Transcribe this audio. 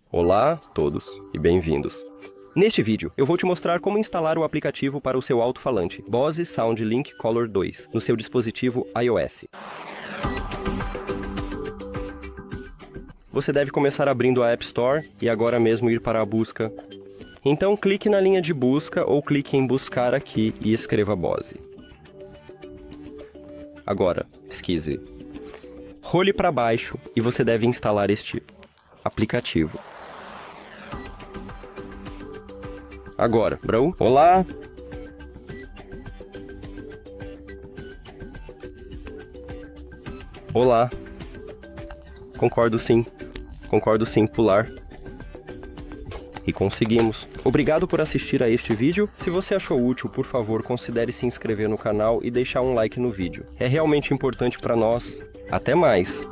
Olá a todos e bem-vindos. Neste vídeo, eu vou te mostrar como instalar o aplicativo para o seu alto-falante BOSE SOUNDLINK COLOR II no seu dispositivo iOS. Você deve começar abrindo a App Store e agora mesmo ir para a busca. Então clique na linha de busca ou clique em buscar aqui e escreva BOSE. Agora, pesquise. Role para baixo e você deve instalar este aplicativo. Agora, bro, olá! Olá! Concordo sim, pular. E conseguimos. Obrigado por assistir a este vídeo. Se você achou útil, por favor, considere se inscrever no canal e deixar um like no vídeo. É realmente importante para nós. Até mais!